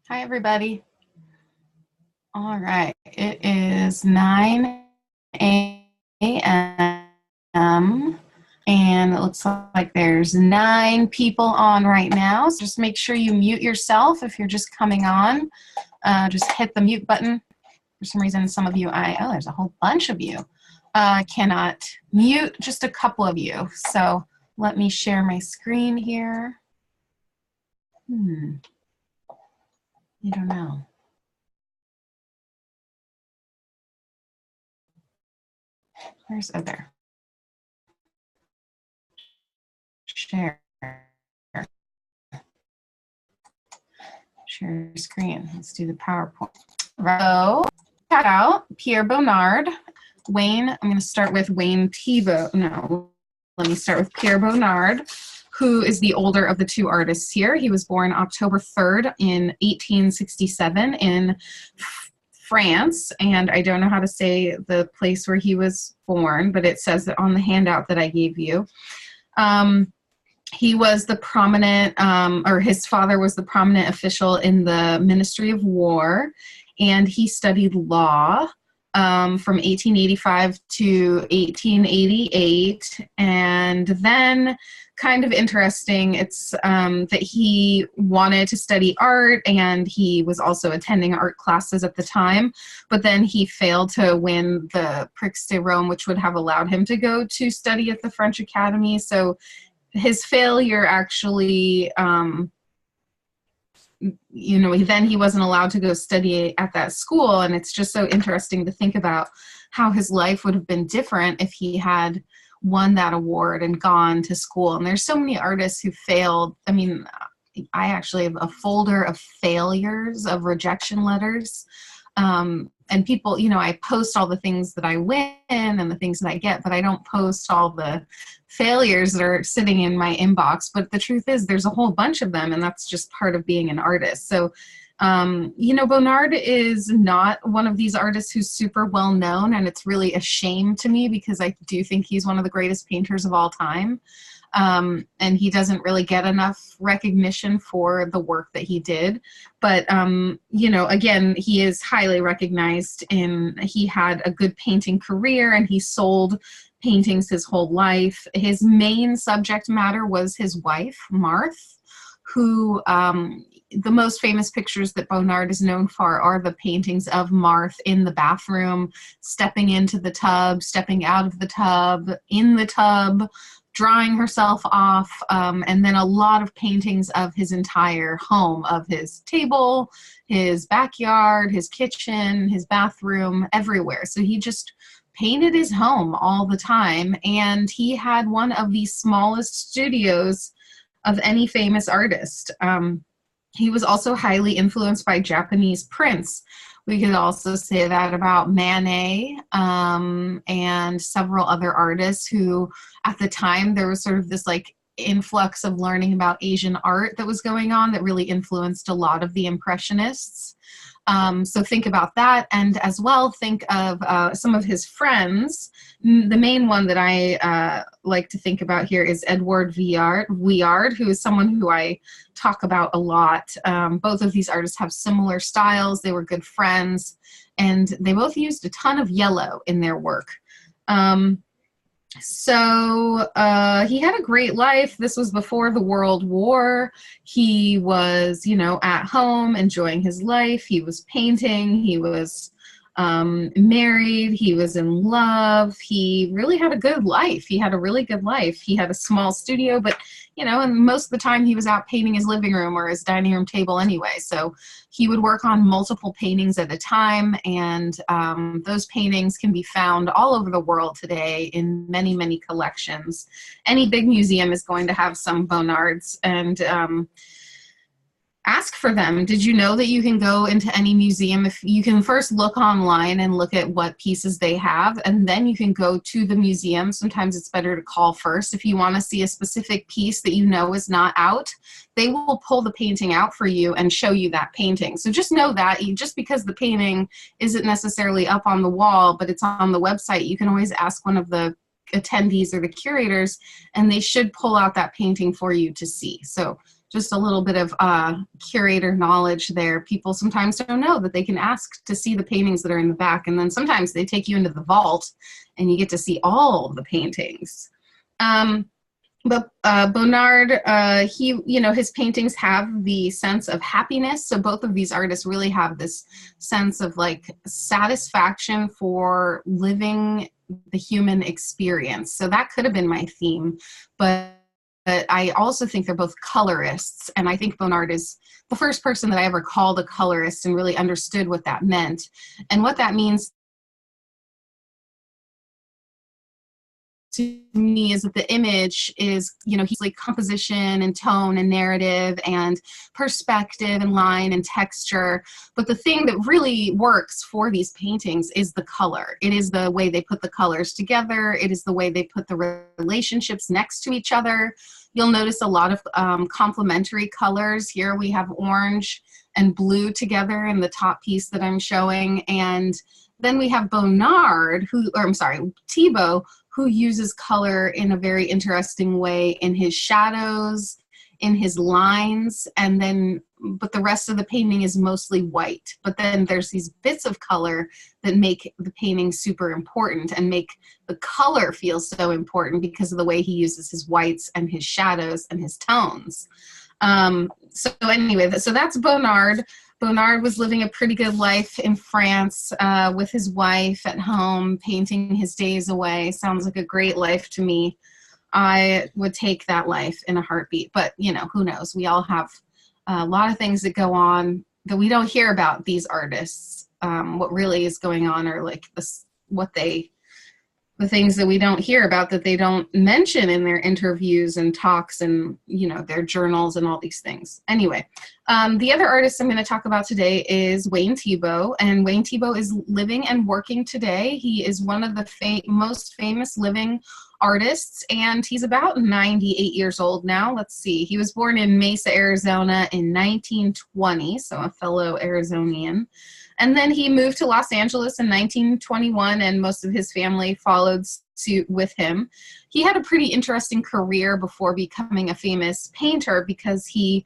Hi, everybody. All right, it is 9 a.m. and it looks like there's 9 people on right now. So just make sure you mute yourself if you're just coming on. Just hit the mute button. For some reason, some of you, oh, there's a whole bunch of you, cannot mute, just a couple of you. So let me share my screen here. I don't know. Where's other? Share screen. Let's do the PowerPoint. So, shout out Pierre Bonnard, Wayne. I'm going to start with Wayne Thiebauld. No, let me start with Pierre Bonnard, who is the older of the two artists here. He was born October 3rd in 1867 in France, and I don't know how to say the place where he was born, but it says it on the handout that I gave you. He was the prominent, or his father was the prominent official in the Ministry of War, and he studied law from 1885 to 1888. And then, kind of interesting, it's that he wanted to study art, and he was also attending art classes at the time, but then he failed to win the Prix de Rome, which would have allowed him to go to study at the French Academy. So his failure actually, then he wasn't allowed to go study at that school. And it's just so interesting to think about how his life would have been different if he had won that award and gone to school. And there's so many artists who failed. I mean, I actually have a folder of failures, of rejection letters. And people, I post all the things that I win and the things that I get, but I don't post all the failures that are sitting in my inbox. But the truth is there's a whole bunch of them, and that's just part of being an artist. So, Bonnard is not one of these artists who's super well known, and it's really a shame to me because I do think he's one of the greatest painters of all time. And he doesn't really get enough recognition for the work that he did. But, again, he is highly recognized he had a good painting career, and he sold paintings his whole life. His main subject matter was his wife, Marthe, who, the most famous pictures that Bonnard is known for are the paintings of Marthe in the bathroom, stepping into the tub, stepping out of the tub, in the tub, drying herself off, and then a lot of paintings of his entire home, of his table, his backyard, his kitchen, his bathroom, everywhere. So he just painted his home all the time, and he had one of the smallest studios of any famous artist. He was also highly influenced by Japanese prints. We could also say that about Manet and several other artists who, at the time, there was sort of this influx of learning about Asian art that was going on that really influenced a lot of the Impressionists. So think about that, and as well think of some of his friends. The main one that I like to think about here is Edouard Vuillard, who is someone who I talk about a lot. Both of these artists have similar styles. They were good friends, and they both used a ton of yellow in their work. So he had a great life. This was before the World War. He was, at home enjoying his life. He was painting. He was married. He was in love. He really had a good life. He had a really good life. He had a small studio, but, and most of the time he was out painting his living room or his dining room table anyway. So he would work on multiple paintings at a time, and those paintings can be found all over the world today in many, many collections. Any big museum is going to have some Bonnards, and ask for them. Did you know that you can go into any museum? If you can first look online and look at what pieces they have, and then you can go to the museum. Sometimes it's better to call first. If you want to see a specific piece that you know is not out, they will pull the painting out for you and show you that painting. So just know that just because the painting isn't necessarily up on the wall, but it's on the website, you can always ask one of the attendees or the curators, and they should pull out that painting for you to see. So just a little bit of curator knowledge there. People sometimes don't know that they can ask to see the paintings that are in the back, and then sometimes they take you into the vault and you get to see all the paintings. But Bonnard, his paintings have the sense of happiness. So both of these artists really have this sense of like satisfaction for living the human experience. So that could have been my theme, but I also think they're both colorists. And I think Bonnard is the first person that I ever called a colorist and really understood what that meant. And what that means to me is that the image is, he's like composition and tone and narrative and perspective and line and texture. But the thing that really works for these paintings is the color. It is the way they put the colors together. It is the way they put the relationships next to each other. You'll notice a lot of complementary colors. Here we have orange and blue together in the top piece that I'm showing. And then we have Thiebauld, who uses color in a very interesting way in his shadows, in his lines, but the rest of the painting is mostly white. But then there's these bits of color that make the painting super important and make the color feel so important because of the way he uses his whites and his shadows and his tones. So that's Bonnard. Bonnard was living a pretty good life in France with his wife at home, painting his days away. Sounds like a great life to me. I would take that life in a heartbeat. But, who knows? We all have a lot of things that go on that we don't hear about these artists. What really is going on are like the things that we don't hear about that they don't mention in their interviews and talks and, their journals and all these things. Anyway, the other artist I'm going to talk about today is Wayne Thiebauld, and Wayne Thiebauld is living and working today. He is one of the most famous living artists, and he's about 98 years old now. Let's see. He was born in Mesa, Arizona in 1920, so a fellow Arizonian. And then he moved to Los Angeles in 1921, and most of his family followed suit with him. He had a pretty interesting career before becoming a famous painter because he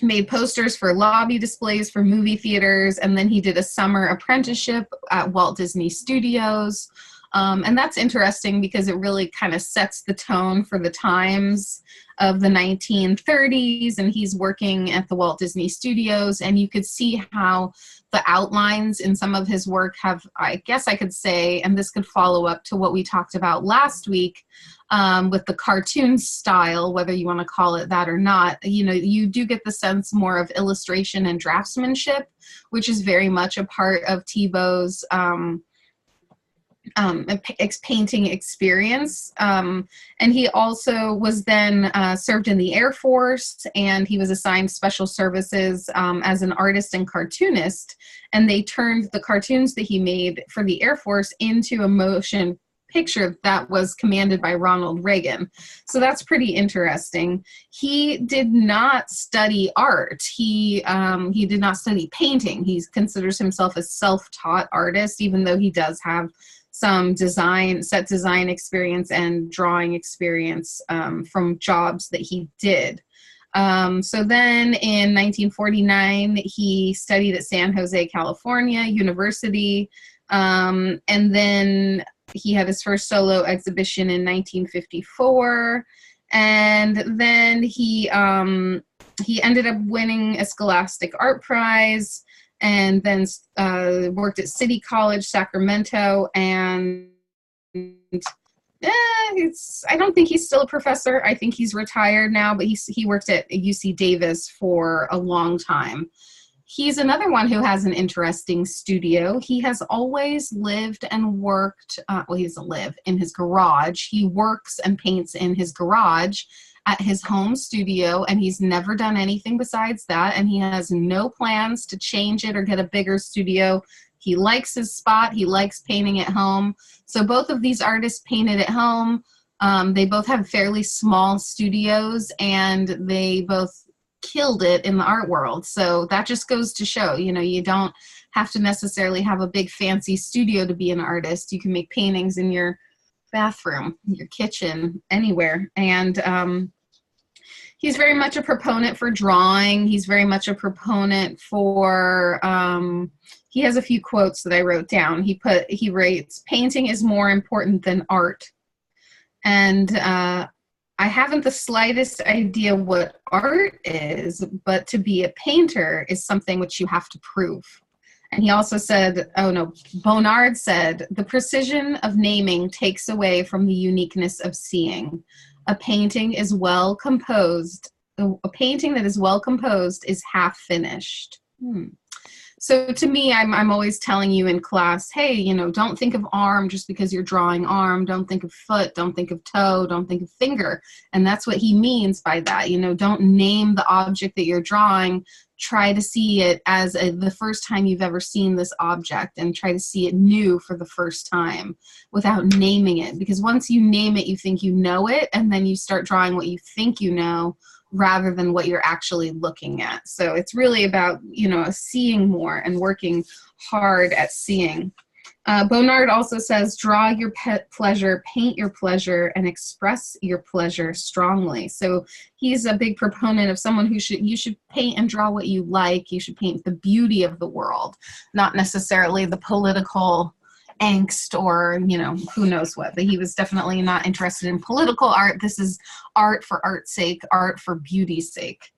made posters for lobby displays for movie theaters, and then he did a summer apprenticeship at Walt Disney Studios. And that's interesting because it really kind of sets the tone for the times of the 1930s, and he's working at the Walt Disney Studios, and you could see how the outlines in some of his work have, I guess I could say, and this could follow up to what we talked about last week with the cartoon style, whether you want to call it that or not. You do get the sense more of illustration and draftsmanship, which is very much a part of Thiebauld's painting experience. And he also was then served in the Air Force, and he was assigned special services as an artist and cartoonist, and they turned the cartoons that he made for the Air Force into a motion picture that was commanded by Ronald Reagan. So that's pretty interesting. He did not study art. He did not study painting. He considers himself a self-taught artist, even though he does have some set design experience and drawing experience from jobs that he did. So then in 1949, he studied at San Jose, California University, and then he had his first solo exhibition in 1954, and then he ended up winning a Scholastic Art Prize, and then worked at City College, Sacramento, and I don't think he's still a professor. I think he's retired now, but he worked at UC Davis for a long time. He's another one who has an interesting studio. He has always lived and worked, he doesn't live, in his garage. He works and paints in his garage at his home studio, and he's never done anything besides that, and he has no plans to change it or get a bigger studio. He likes his spot. He likes painting at home. So both of these artists painted at home. They both have fairly small studios, and they both killed it in the art world. So that just goes to show, you don't have to necessarily have a big fancy studio to be an artist. You can make paintings in your bathroom, your kitchen, anywhere. And He's very much a proponent for drawing. He's very much a proponent for, he has a few quotes that I wrote down. He writes, painting is more important than art. And I haven't the slightest idea what art is, but to be a painter is something which you have to prove. And he also said, oh no, Bonnard said, the precision of naming takes away from the uniqueness of seeing. A painting is well composed. A painting that is well composed is half finished. So to me, I'm always telling you in class, hey, you know, don't think of arm just because you're drawing arm. Don't think of foot. Don't think of toe. Don't think of finger. And that's what he means by that. You know, don't name the object that you're drawing. Try to see it as the first time you've ever seen this object, and try to see it new for the first time without naming it. Because once you name it, you think you know it, and then you start drawing what you think you know, rather than what you're actually looking at. So it's really about, you know, seeing more and working hard at seeing. Bonnard also says, draw your pleasure, paint your pleasure, and express your pleasure strongly. So he's a big proponent of someone who you should paint and draw what you like. You should paint the beauty of the world, not necessarily the political angst or, you know, who knows what. But he was definitely not interested in political art. This is art for art's sake, art for beauty's sake.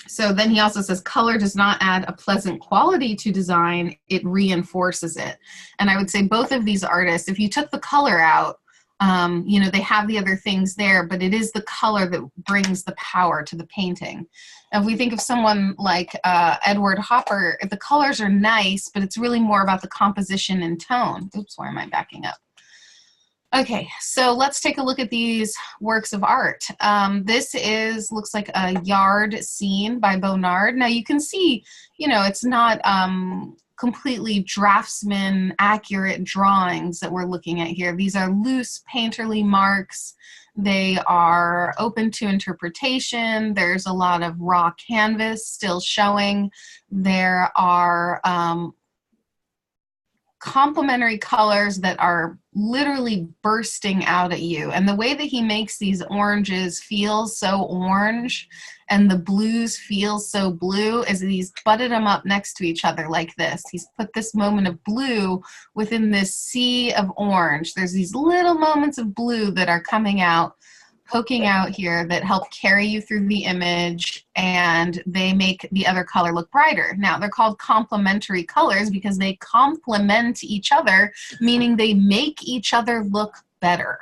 So then he also says, color does not add a pleasant quality to design, it reinforces it. And I would say both of these artists, if you took the color out, you know, they have the other things there, but it is the color that brings the power to the painting. If we think of someone like Edward Hopper, the colors are nice, but it's really more about the composition and tone. Oops, why am I backing up? Okay, so let's take a look at these works of art. This looks like a yard scene by Bonnard. Now you can see, you know, it's not completely draftsman accurate drawings that we're looking at here. These are loose painterly marks. They are open to interpretation. There's a lot of raw canvas still showing. There are complementary colors that are literally bursting out at you. And the way that he makes these oranges feel so orange and the blues feel so blue is that he's butted them up next to each other like this. He's put this moment of blue within this sea of orange. There's these little moments of blue that are coming out, poking out here, that help carry you through the image, and they make the other color look brighter. Now, they're called complementary colors because they complement each other, meaning they make each other look better.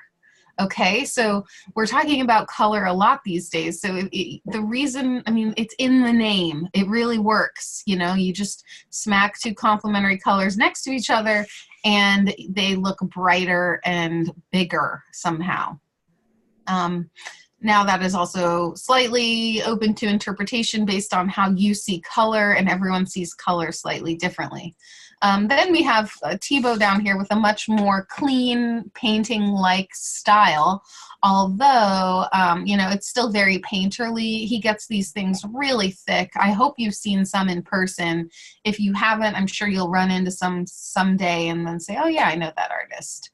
Okay, so we're talking about color a lot these days. So the reason, I mean, it's in the name. It really works. You know, you just smack two complementary colors next to each other and they look brighter and bigger somehow. Now that is also slightly open to interpretation based on how you see color, and everyone sees color slightly differently. Then we have Thiebauld down here with a much more clean painting-like style, although, you know, it's still very painterly. He gets these things really thick. I hope you've seen some in person. If you haven't, I'm sure you'll run into some someday and then say, oh yeah, I know that artist.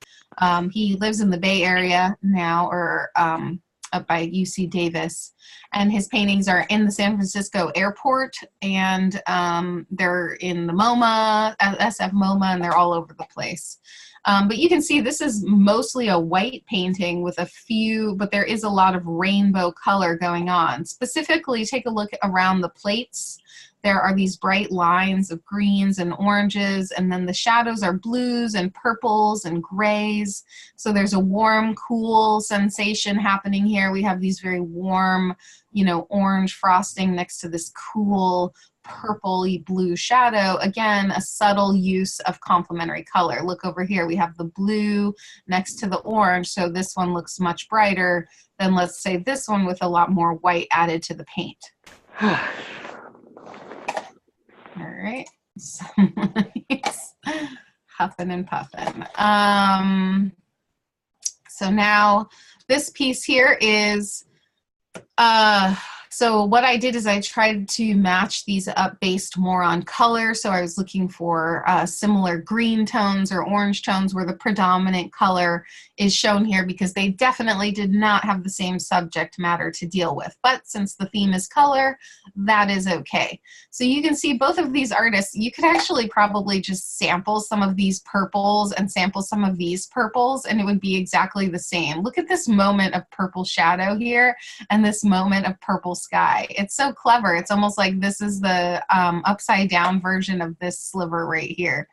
He lives in the Bay Area now, or up by UC Davis, and his paintings are in the San Francisco airport, and they're in the MoMA, SF MoMA, and they're all over the place. But you can see this is mostly a white painting with a few, but there is a lot of rainbow color going on. Specifically, take a look around the plates. There are these bright lines of greens and oranges, and then the shadows are blues and purples and grays. So there's a warm, cool sensation happening here. We have these very warm, you know, orange frosting next to this cool purpley blue shadow. Again, a subtle use of complementary color. Look over here, we have the blue next to the orange, so this one looks much brighter than, let's say, this one with a lot more white added to the paint. All right, so huffing and puffing. So now this piece here is So what I did is I tried to match these up based more on color. So I was looking for similar green tones or orange tones where the predominant color is shown here, because they definitely did not have the same subject matter to deal with. But since the theme is color, that is okay. So you can see both of these artists, you could actually probably just sample some of these purples and sample some of these purples, and it would be exactly the same. Look at this moment of purple shadow here and this moment of purple sky. It's so clever. It's almost like this is the upside down version of this sliver right here.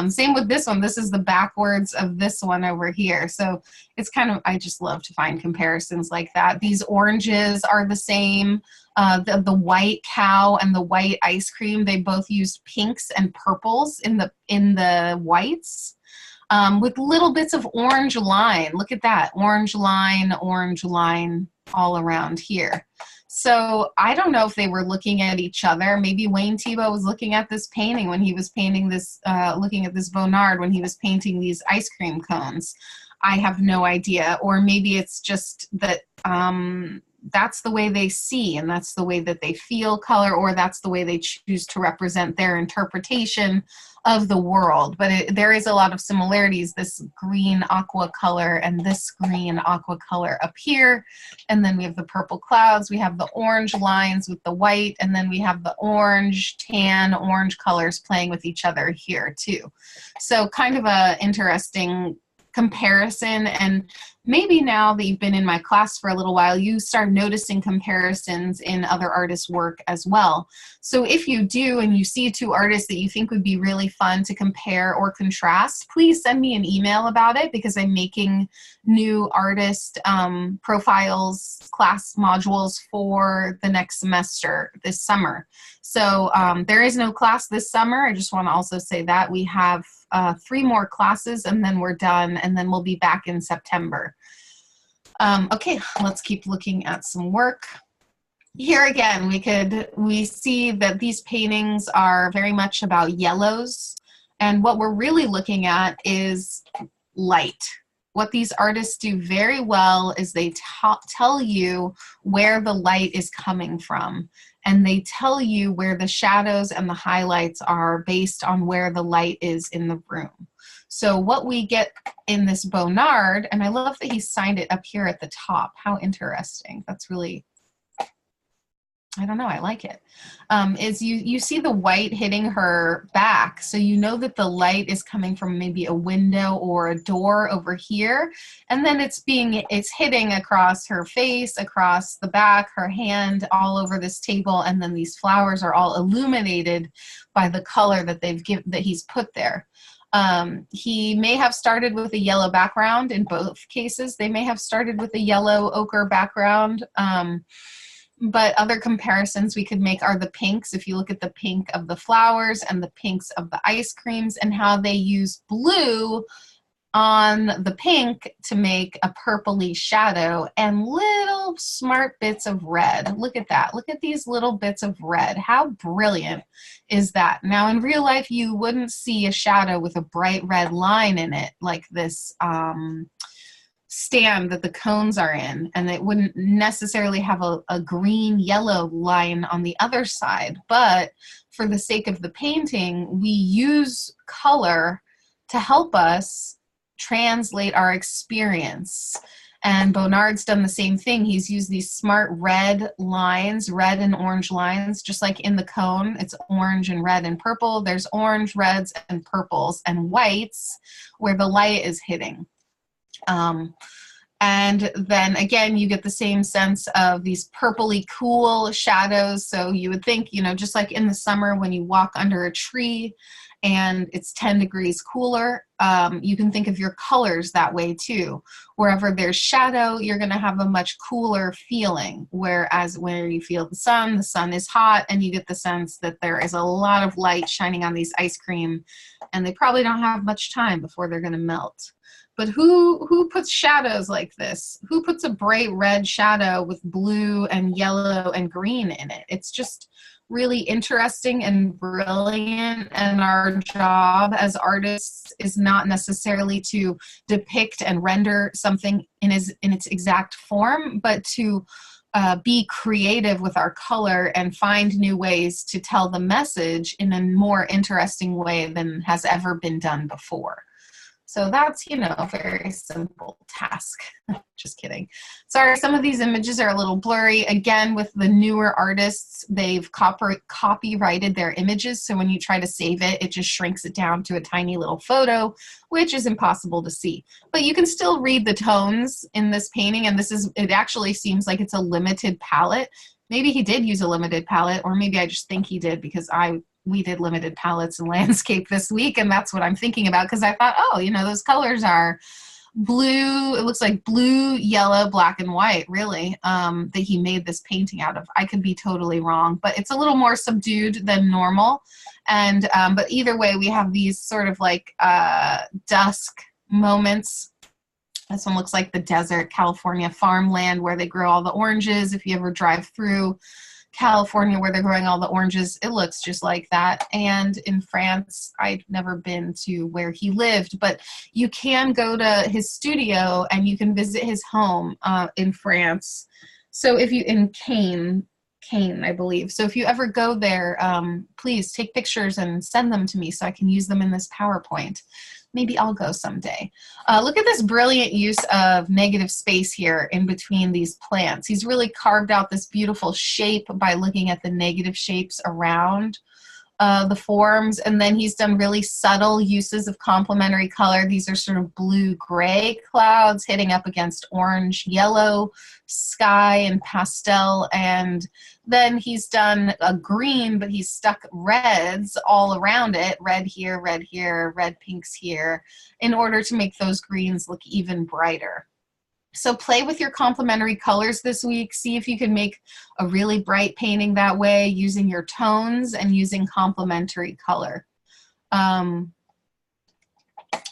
Same with this one. This is the backwards of this one over here. So it's kind of, I just love to find comparisons like that. These oranges are the same. The white cow and the white ice cream, they both used pinks and purples in the whites. With little bits of orange line. Look at that, orange line all around here. So I don't know if they were looking at each other. Maybe Wayne Thiebauld was looking at this painting when he was painting this, looking at this Bonnard when he was painting these ice cream cones. I have no idea. Or maybe it's just that that's the way they see and that's the way that they feel color, or that's the way they choose to represent their interpretation of the world. But there is a lot of similarities, this green aqua color and this green aqua color up here. And then we have the purple clouds, we have the orange lines with the white, and then we have the orange, tan, orange colors playing with each other here too. So kind of a interesting comparison. And maybe now that you've been in my class for a little while, you start noticing comparisons in other artists' work as well. So if you do and you see two artists that you think would be really fun to compare or contrast, please send me an email about it, because I'm making new artist profiles, class modules for the next semester this summer. So there is no class this summer. I just want to also say that we have 3 more classes and then we're done, and then we'll be back in September. Okay, let's keep looking at some work. Here again, we see that these paintings are very much about yellows, and what we're really looking at is light. What these artists do very well is they tell you where the light is coming from, and they tell you where the shadows and the highlights are based on where the light is in the room. So what we get in this Bonnard, and I love that he signed it up here at the top. How interesting. That's really, I don't know, I like it. Is you see the white hitting her back, so you know that the light is coming from maybe a window or a door over here, and then it's hitting across her face, across the back, her hand, all over this table, and then these flowers are all illuminated by the color that he's put there. He may have started with a yellow background in both cases. They may have started with a yellow ochre background. But other comparisons we could make are the pinks. If you look at the pink of the flowers and the pinks of the ice creams, and how they use blue on the pink to make a purpley shadow and little smart bits of red. Look at that. Look at these little bits of red. How brilliant is that? Now, in real life, you wouldn't see a shadow with a bright red line in it like this stand that the cones are in, and it wouldn't necessarily have a green yellow line on the other side. But for the sake of the painting, we use color to help us translate our experience. And Bonnard's done the same thing. He's used these smart red lines, red and orange lines, just like in the cone. It's orange and red and purple. There's orange, reds, and purples and whites where the light is hitting. And then again, you get the same sense of these purpley cool shadows. So you would think, you know, just like in the summer when you walk under a tree and it's 10 degrees cooler, you can think of your colors that way too. Wherever there's shadow, you're going to have a much cooler feeling. Whereas where you feel the sun is hot, and you get the sense that there is a lot of light shining on these ice cream, and they probably don't have much time before they're going to melt. But who puts shadows like this? Who puts a bright red shadow with blue and yellow and green in it? It's just really interesting and brilliant, and our job as artists is not necessarily to depict and render something in its exact form, but to be creative with our color and find new ways to tell the message in a more interesting way than has ever been done before. So that's, you know, a very simple task. Just kidding. Sorry, some of these images are a little blurry. Again, with the newer artists, they've copyrighted their images. So when you try to save it, it just shrinks it down to a tiny little photo, which is impossible to see. But you can still read the tones in this painting. And it actually seems like it's a limited palette. Maybe he did use a limited palette, or maybe I just think he did because we did limited palettes in landscape this week, and that's what I'm thinking about, because I thought, oh, you know, those colors are blue. It looks like blue, yellow, black, and white, really, that he made this painting out of. I could be totally wrong, but it's a little more subdued than normal. And but either way, we have these sort of like dusk moments. This one looks like the desert, California farmland where they grow all the oranges. If you ever drive through California where they're growing all the oranges, it looks just like that. And in France, I've never been to where he lived, but you can go to his studio and you can visit his home in France. So if you, in Caen, I believe. So if you ever go there, please take pictures and send them to me so I can use them in this PowerPoint. Maybe I'll go someday. Look at this brilliant use of negative space here in between these plants. He's really carved out this beautiful shape by looking at the negative shapes around the forms, and then he's done really subtle uses of complementary color. These are sort of blue-gray clouds hitting up against orange-yellow sky and pastel, and then he's done a green, but he's stuck reds all around it, red here, red pinks here, in order to make those greens look even brighter. So play with your complementary colors this week. See if you can make a really bright painting that way using your tones and using complementary color. And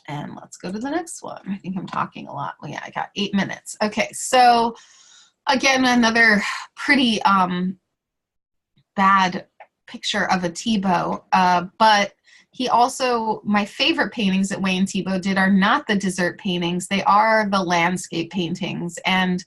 let's go to the next one. I think I'm talking a lot. Well, yeah, I got 8 minutes. Okay, so again, another pretty bad picture of a Thiebauld, but he also, my favorite paintings that Wayne Thiebauld did are not the desert paintings, they are the landscape paintings. And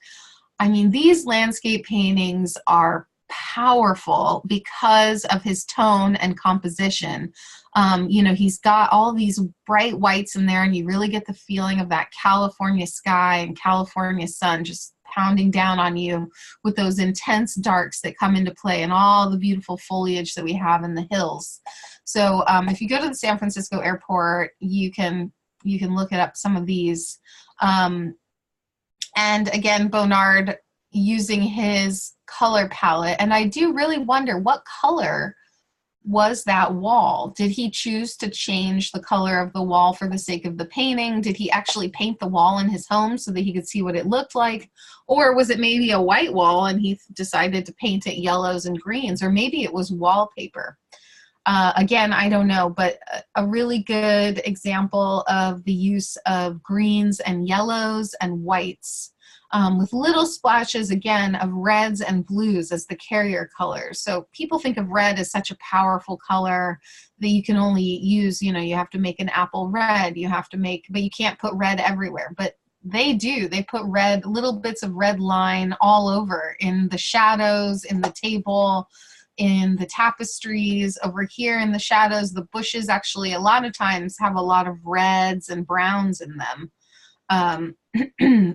I mean, these landscape paintings are powerful because of his tone and composition. You know, he's got all these bright whites in there, and you really get the feeling of that California sky and California sun just pounding down on you with those intense darks that come into play and all the beautiful foliage that we have in the hills. So if you go to the San Francisco airport, you can look up some of these. And again, Bonnard using his color palette. And I do really wonder, what color was that wall? Did he choose to change the color of the wall for the sake of the painting? Did he actually paint the wall in his home so that he could see what it looked like? Or was it maybe a white wall and he decided to paint it yellows and greens? Or maybe it was wallpaper. Again, I don't know, but a really good example of the use of greens and yellows and whites, with little splashes, again, of reds and blues as the carrier colors. So people think of red as such a powerful color that you can only use, you know, you have to make an apple red, you have to make, but you can't put red everywhere. But they do. They put red, little bits of red line all over, in the shadows, in the table, in the tapestries, over here in the shadows. The bushes actually a lot of times have a lot of reds and browns in them,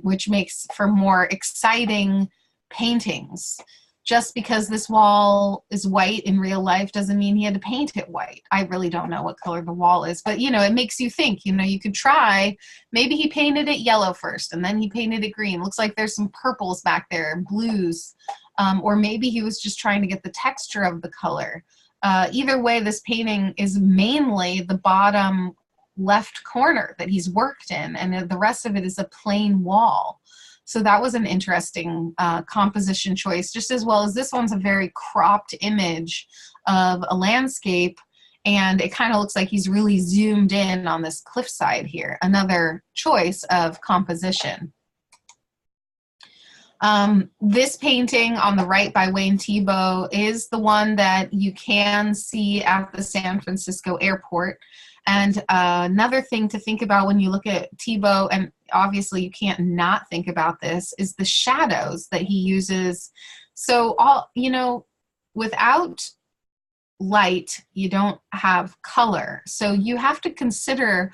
which makes for more exciting paintings. Just because this wall is white in real life doesn't mean he had to paint it white. I really don't know what color the wall is, but you know, it makes you think, you know, you could try, maybe he painted it yellow first and then he painted it green. Looks like there's some purples back there, blues. Or maybe he was just trying to get the texture of the color. Either way, this painting is mainly the bottom left corner that he's worked in, and the rest of it is a plain wall. So that was an interesting composition choice, just as well as this one's a very cropped image of a landscape, and it kind of looks like he's really zoomed in on this cliffside here. Another choice of composition. This painting on the right by Wayne Thiebauld is the one that you can see at the San Francisco airport. And another thing to think about when you look at Thiebauld, and obviously you can't not think about this, is the shadows that he uses. So all, you know, without light, you don't have color. So you have to consider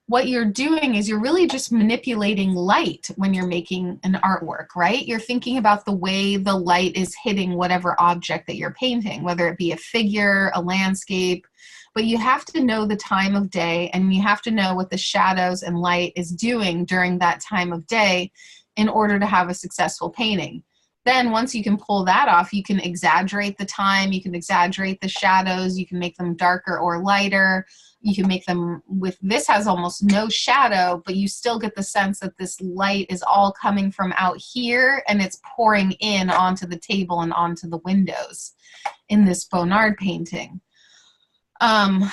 what you're doing is you're really just manipulating light when you're making an artwork, right? You're thinking about the way the light is hitting whatever object that you're painting, whether it be a figure, a landscape, but you have to know the time of day, and you have to know what the shadows and light is doing during that time of day in order to have a successful painting. Then once you can pull that off, you can exaggerate the time, you can exaggerate the shadows, you can make them darker or lighter. You can make them with, this has almost no shadow, but you still get the sense that this light is all coming from out here and it's pouring in onto the table and onto the windows in this Bonnard painting. And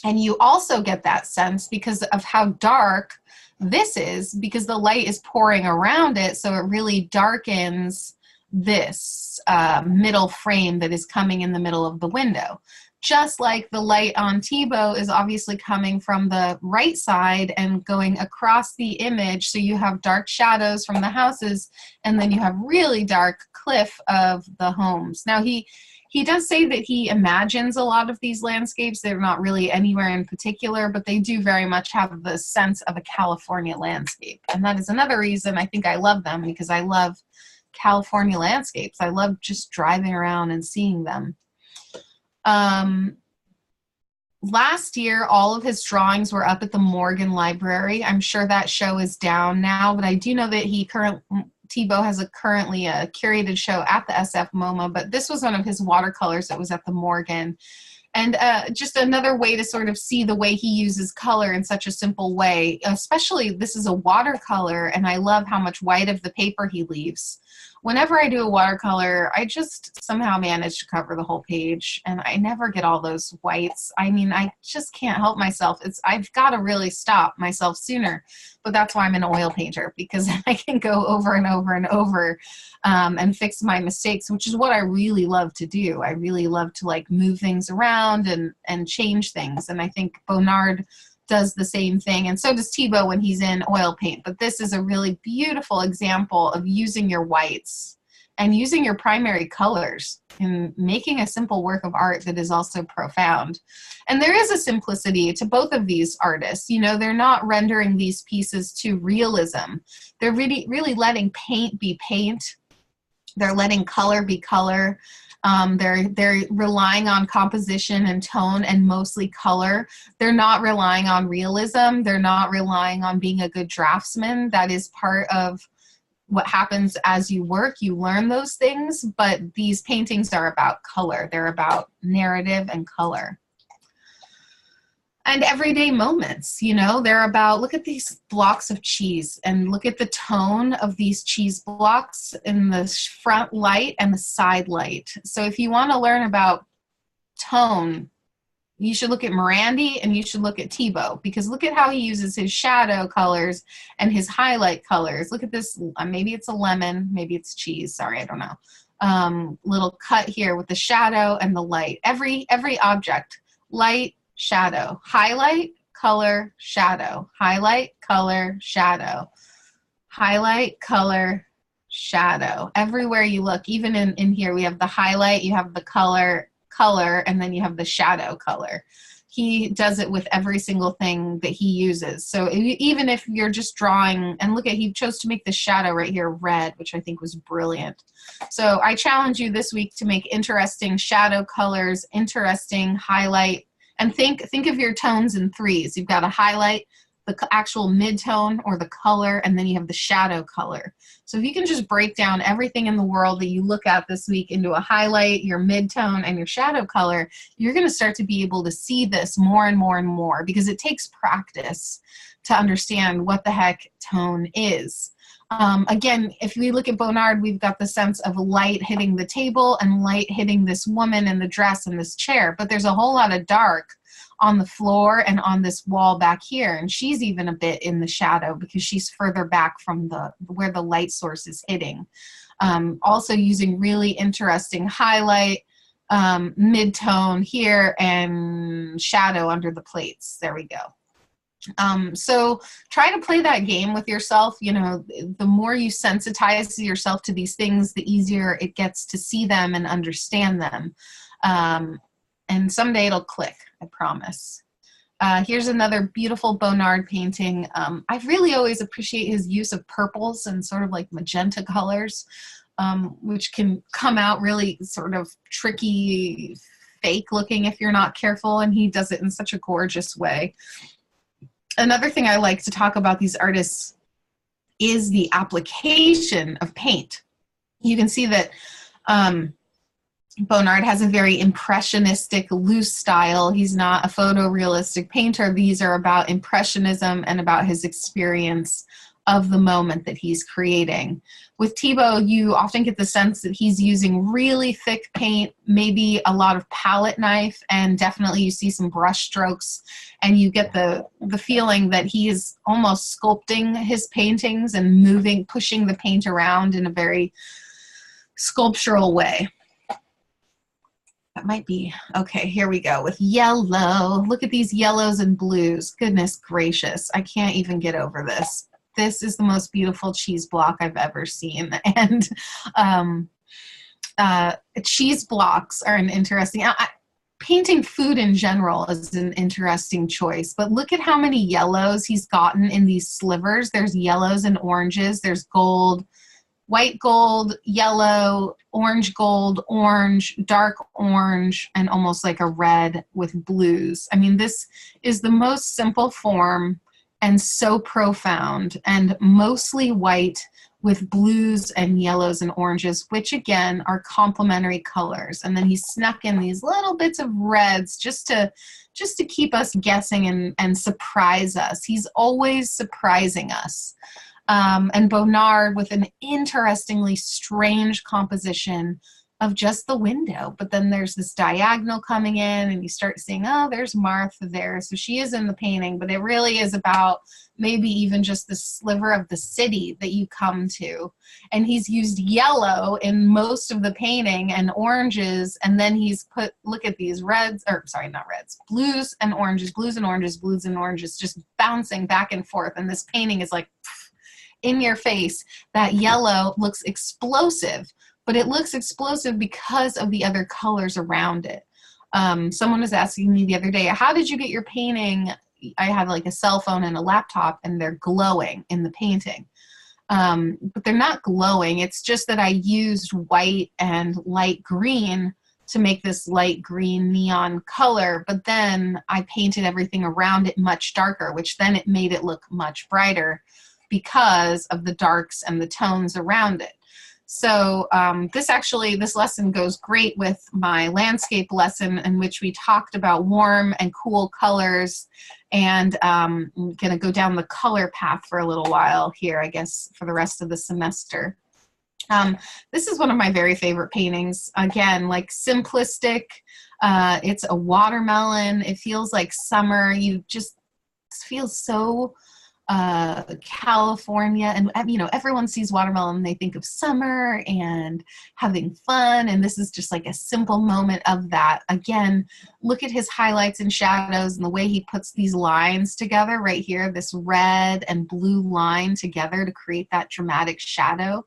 you also get that sense because of how dark this is, because the light is pouring around it, so it really darkens this middle frame that is coming in the middle of the window. Just like the light on Thiebauld is obviously coming from the right side and going across the image, so you have dark shadows from the houses, and then you have really dark cliff of the homes. Now he does say that he imagines a lot of these landscapes. They're not really anywhere in particular, but they do very much have the sense of a California landscape. And that is another reason I think I love them, because I love California landscapes. I love just driving around and seeing them. Last year, all of his drawings were up at the Morgan Library. I'm sure that show is down now, but I do know that Thiebauld has currently a curated show at the SF MoMA, but this was one of his watercolors that was at the Morgan. And just another way to sort of see the way he uses color in such a simple way, especially this is a watercolor, and I love how much white of the paper he leaves. Whenever I do a watercolor, I just somehow manage to cover the whole page, and I never get all those whites. I mean, I just can't help myself. I've got to really stop myself sooner, but that's why I'm an oil painter, because I can go over and over and over and fix my mistakes, which is what I really love to do. I really love to like move things around and change things, and I think Bonnard does the same thing, and so does Thiebauld when he's in oil paint. But this is a really beautiful example of using your whites and using your primary colors in making a simple work of art that is also profound. And there is a simplicity to both of these artists. You know, they're not rendering these pieces to realism. They're really letting paint be paint. They're letting color be color. They're relying on composition and tone and mostly color. They're not relying on realism. They're not relying on being a good draftsman. That is part of what happens as you work. You learn those things, but these paintings are about color. They're about narrative and color. And everyday moments, you know, they're about, look at these blocks of cheese and look at the tone of these cheese blocks in the front light and the side light. So if you want to learn about tone, you should look at Morandi and you should look at Thiebauld, because look at how he uses his shadow colors and his highlight colors. Look at this, maybe it's a lemon, maybe it's cheese, sorry, I don't know. Little cut here with the shadow and the light. Every object, light, shadow, highlight, color, shadow, highlight, color, shadow, highlight, color, shadow. Everywhere you look, even in here, we have the highlight, you have the color, and then you have the shadow color. He does it with every single thing that he uses. So even if you're just drawing, and look at, he chose to make the shadow right here red, which I think was brilliant. So I challenge you this week to make interesting shadow colors, interesting highlight, and think of your tones in threes. You've got a highlight, the actual mid-tone or the color, and then you have the shadow color. So if you can just break down everything in the world that you look at this week into a highlight, your mid-tone, and your shadow color, you're going to start to be able to see this more and more and more, because it takes practice to understand what the heck tone is. Again, if we look at Bonnard, we've got the sense of light hitting the table and light hitting this woman in the dress and this chair, but there's a whole lot of dark on the floor and on this wall back here, and she's even a bit in the shadow because she's further back from where the light source is hitting. Also using really interesting highlight, mid-tone here, and shadow under the plates. There we go. So try to play that game with yourself. You know, the more you sensitize yourself to these things, the easier it gets to see them and understand them. And someday it'll click, I promise. Here's another beautiful Bonnard painting. I really always appreciate his use of purples and sort of like magenta colors, which can come out really sort of tricky, fake looking if you're not careful, and he does it in such a gorgeous way. Another thing I like to talk about these artists is the application of paint. You can see that Bonnard has a very impressionistic, loose style. He's not a photorealistic painter. These are about impressionism and about his experience of the moment that he's creating. With Thiebauld, you often get the sense that he's using really thick paint, maybe a lot of palette knife, and definitely you see some brush strokes, and you get the feeling that he is almost sculpting his paintings and moving, pushing the paint around in a very sculptural way. That might be, okay, here we go with yellow. Look at these yellows and blues. Goodness gracious, I can't even get over this. This is the most beautiful cheese block I've ever seen. And cheese blocks are an interesting, painting food in general is an interesting choice, but look at how many yellows he's gotten in these slivers. There's yellows and oranges, there's gold, white gold, yellow, orange gold, orange, dark orange, and almost like a red with blues. I mean, this is the most simple form and so profound, and mostly white with blues and yellows and oranges, which again are complementary colors. And then he snuck in these little bits of reds just to keep us guessing and surprise us. He's always surprising us. And Bonnard with an interestingly strange composition of just the window, but then there's this diagonal coming in and you start seeing, oh, there's Martha there. So she is in the painting, but it really is about maybe even just the sliver of the city that you come to. And he's used yellow in most of the painting and oranges, and then he's put, look at these reds, or sorry, not reds, blues and oranges, blues and oranges, blues and oranges, just bouncing back and forth. And this painting is like in your face. That yellow looks explosive, but it looks explosive because of the other colors around it. Someone was asking me the other day, how did you get your painting? I have like a cell phone and a laptop and they're glowing in the painting. But they're not glowing. It's just that I used white and light green to make this light green neon color, but then I painted everything around it much darker, which then it made it look much brighter because of the darks and the tones around it. So this lesson goes great with my landscape lesson, in which we talked about warm and cool colors, and I'm going to go down the color path for a little while here, I guess, for the rest of the semester. This is one of my very favorite paintings. Again, like simplistic. It's a watermelon. It feels like summer. You just feel so California, and you know, everyone sees watermelon and they think of summer and having fun, and this is just like a simple moment of that. Again, look at his highlights and shadows and the way he puts these lines together right here, this red and blue line together to create that dramatic shadow.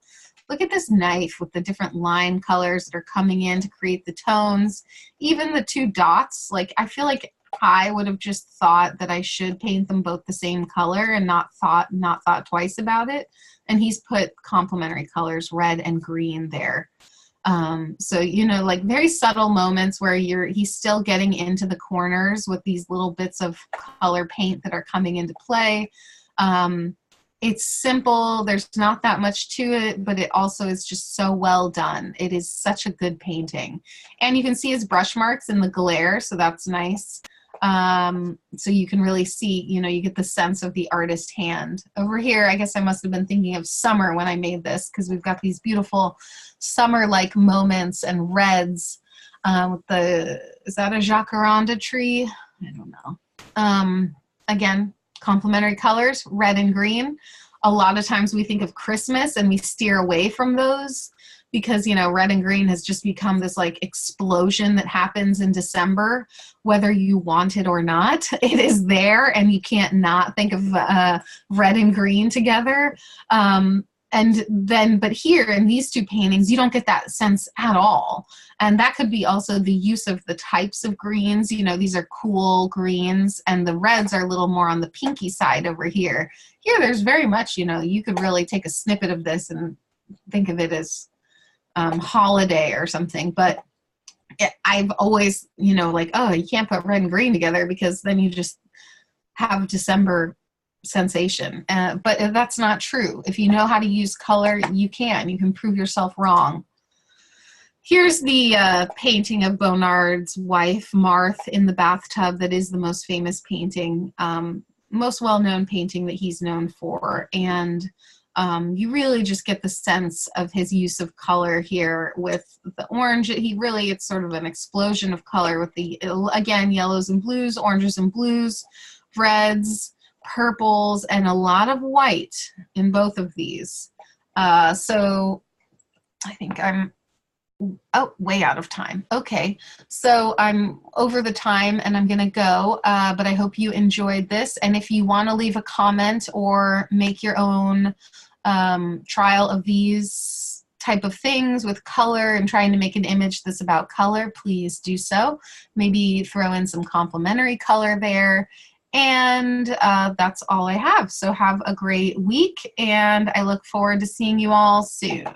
Look at this knife with the different line colors that are coming in to create the tones. Even the two dots, like I feel like I would have just thought that I should paint them both the same color and not thought twice about it. And he's put complementary colors, red and green there. So, you know, like very subtle moments where he's still getting into the corners with these little bits of color paint that are coming into play. It's simple. There's not that much to it, but it also is just so well done. It is such a good painting. And you can see his brush marks in the glare, so that's nice. So you can really see, you know, you get the sense of the artist hand. Over here, I guess I must have been thinking of summer when I made this, because we've got these beautiful summer-like moments and reds. Is that a jacaranda tree? I don't know. Again, complementary colors, red and green. A lot of times we think of Christmas and we steer away from those because, you know, red and green has just become this like explosion that happens in December, whether you want it or not. It is there, and you can't not think of red and green together. And then, but here in these two paintings, you don't get that sense at all. And that could be also the use of the types of greens. You know, these are cool greens, and the reds are a little more on the pinky side over here. Here, there's very much, you know, you could really take a snippet of this and think of it as holiday or something. But I've always, you know, like, oh, you can't put red and green together because then you just have December sensation. But that's not true. If you know how to use color, you can prove yourself wrong. Here's the painting of Bonnard's wife, Marthe, in the bathtub. That is the most famous painting, most well-known painting that he's known for. And you really just get the sense of his use of color here with the orange. It's sort of an explosion of color with the, again, yellows and blues, oranges and blues, reds, purples, and a lot of white in both of these. So I think I'm way out of time. Okay, so I'm over the time and I'm gonna go, but I hope you enjoyed this. And if you want to leave a comment or make your own trial of these type of things with color and trying to make an image that's about color, please do so. Maybe throw in some complementary color there. And that's all I have. So have a great week, and I look forward to seeing you all soon.